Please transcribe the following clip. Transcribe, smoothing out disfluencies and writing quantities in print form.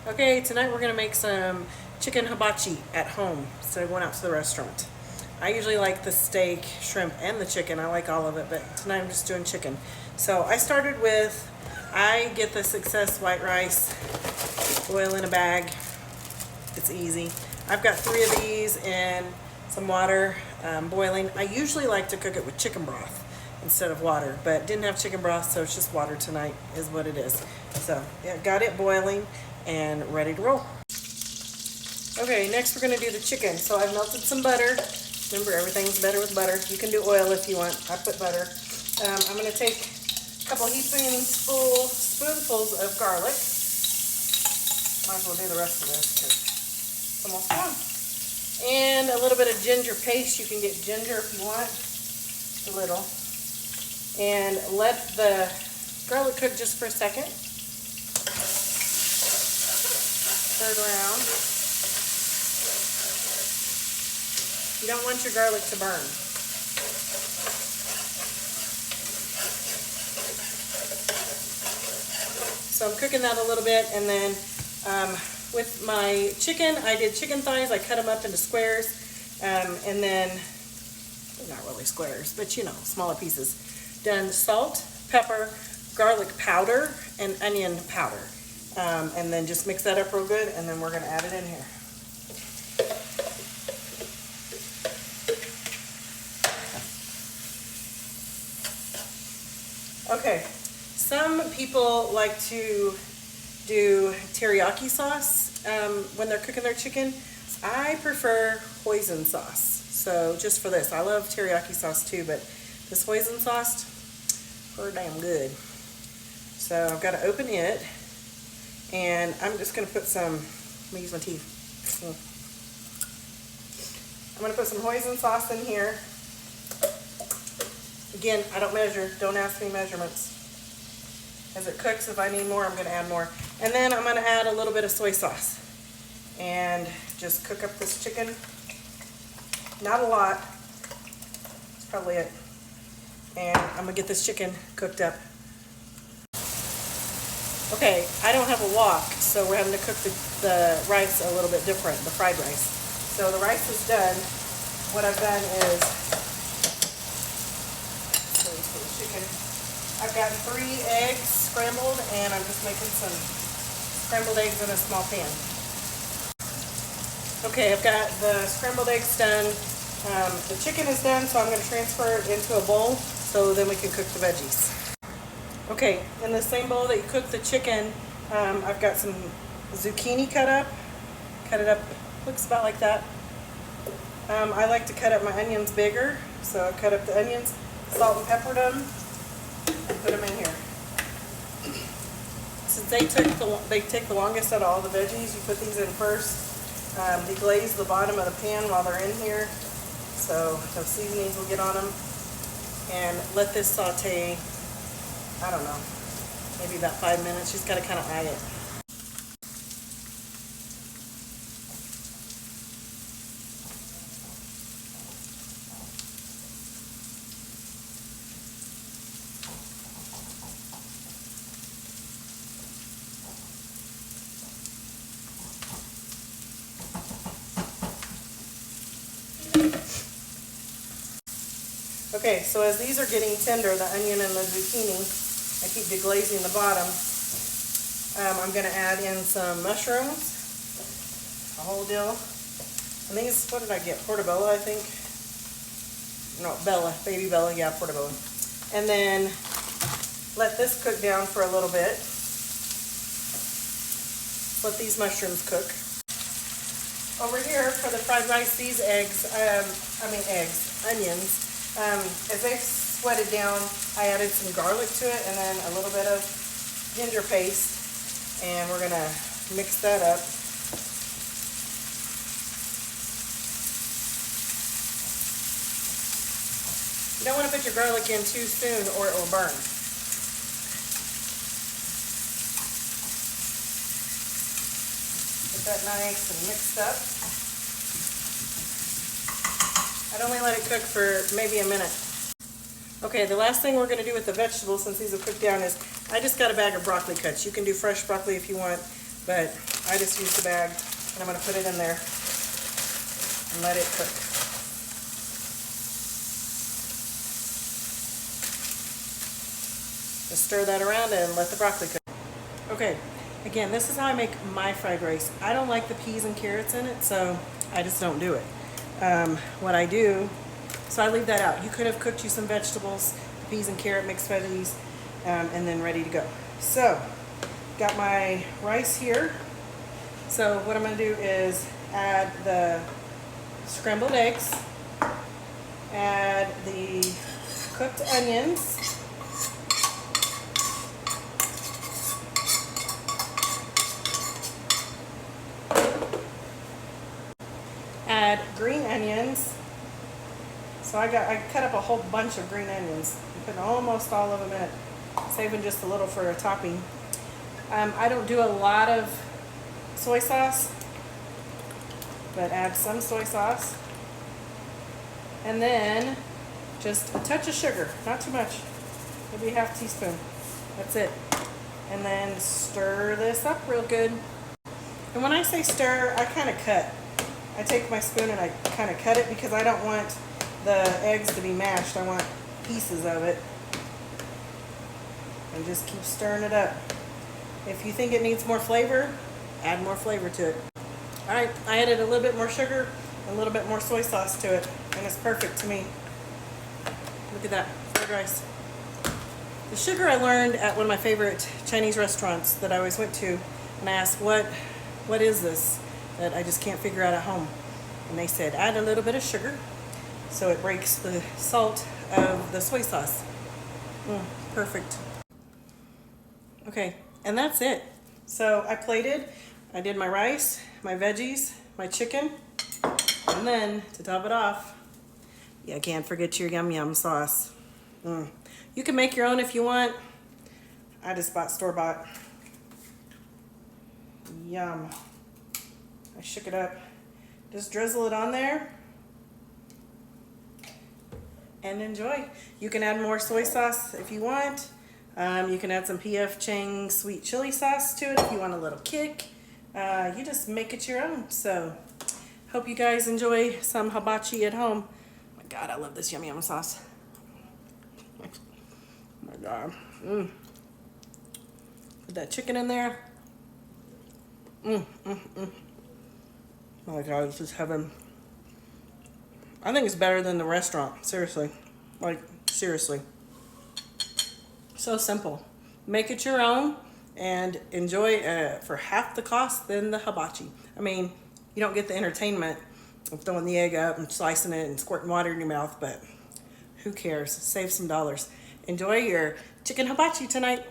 Okay, tonight we're gonna make some chicken hibachi at home instead of going out to the restaurant. I usually like the steak, shrimp, and the chicken. I like all of it, but tonight I'm just doing chicken. So I started with, I get the Success white rice, boil in a bag. It's easy. I've got 3 of these and some water boiling. I usually like to cook it with chicken broth instead of water, but didn't have chicken broth, so it's just water tonight is what it is. So yeah, got it boiling and ready to roll. Okay, next we're gonna do the chicken. So I've melted some butter. Remember, everything's better with butter. You can do oil if you want. I put butter. I'm gonna take a couple spoonfuls of garlic. Might as well do the rest of this because it's almost done. And a little bit of ginger paste. You can get ginger if you want, a little. And let the garlic cook just for a second. Stir it around. You don't want your garlic to burn. So I'm cooking that a little bit, and then with my chicken, I did chicken thighs. I cut them up into squares, and then, not really squares, but you know, smaller pieces. Done salt, pepper, garlic powder, and onion powder. And then just mix that up real good, and then we're going to add it in here. Okay, some people like to do teriyaki sauce when they're cooking their chicken. I prefer hoisin sauce. So just for this, I love teriyaki sauce too, but this hoisin sauce, pretty damn good. So I've got to open it. And I'm just going to put some, let me use my teeth. I'm going to put some hoisin sauce in here. Again, I don't measure. Don't ask me measurements. As it cooks, if I need more, I'm going to add more. And then I'm going to add a little bit of soy sauce. And just cook up this chicken. Not a lot. That's probably it. And I'm going to get this chicken cooked up. Okay, I don't have a wok, so we're having to cook the rice a little bit different, the fried rice. So the rice is done. What I've done is, for the chicken, I've got 3 eggs scrambled, and I'm just making some scrambled eggs in a small pan. Okay, I've got the scrambled eggs done. The chicken is done, so I'm going to transfer it into a bowl so then we can cook the veggies. Okay, in the same bowl that you cook the chicken, I've got some zucchini cut up. Cut it up, looks about like that. I like to cut up my onions bigger, so I cut up the onions, salt and peppered them, and put them in here. Since they take the longest out of all the veggies, you put these in first. Deglaze the bottom of the pan while they're in here, so those seasonings will get on them. And let this saute, I don't know, maybe about 5 minutes. Just got to kind of eye it. Okay, so as these are getting tender, the onion and the zucchini, I keep deglazing the bottom. I'm going to add in some mushrooms, a whole deal. And these, what did I get? Portobello, I think. No, Bella, baby Bella, yeah, portobello. And then let this cook down for a little bit. Let these mushrooms cook. Over here for the fried rice, these onions. As they sweated down, I added some garlic to it and then a little bit of ginger paste, and we're gonna mix that up. You don't want to put your garlic in too soon or it will burn. Get that nice and mixed up. I'd only let it cook for maybe a minute. Okay, the last thing we're going to do with the vegetables, since these have cooked down, is I just got a bag of broccoli cuts. You can do fresh broccoli if you want, but I just used the bag, and I'm going to put it in there and let it cook. Just stir that around and let the broccoli cook. Okay, again, this is how I make my fried rice. I don't like the peas and carrots in it, so I just don't do it. What I do, so I leave that out. You could have cooked you some vegetables, peas and carrot mixed veggies, and then ready to go. So, got my rice here. So what I'm going to do is add the scrambled eggs, add the cooked onions, add green onions. So I cut up a whole bunch of green onions. I'm putting almost all of them in it, saving just a little for a topping. I don't do a lot of soy sauce, but add some soy sauce. And then just a touch of sugar, not too much, maybe a half teaspoon. That's it. And then stir this up real good. And when I say stir, I kind of cut. I take my spoon and I kind of cut it because I don't want the eggs to be mashed. I want pieces of it. And just keep stirring it up. If you think it needs more flavor, add more flavor to it. Alright, I added a little bit more sugar, a little bit more soy sauce to it, and it's perfect to me. Look at that, fried rice. The sugar I learned at one of my favorite Chinese restaurants that I always went to, and I asked, what is this that I just can't figure out at home? And they said, add a little bit of sugar so it breaks the salt of the soy sauce. Perfect. Okay, and that's it. So I plated, I did my rice, my veggies, my chicken, and then to top it off, you can't forget your yum yum sauce. You can make your own if you want. I just bought store-bought. Yum. I shook it up. Just drizzle it on there and enjoy. You can add more soy sauce if you want. You can add some P.F. Chang sweet chili sauce to it if you want a little kick. You just make it your own. So, hope you guys enjoy some hibachi at home. Oh my God, I love this yum yum sauce. Oh my God. Put that chicken in there. Oh my God, this is heaven. I think it's better than the restaurant. Seriously. Like, seriously. So simple. Make it your own and enjoy for half the cost than the hibachi. I mean, you don't get the entertainment of throwing the egg up and slicing it and squirting water in your mouth, but who cares? Save some dollars. Enjoy your chicken hibachi tonight.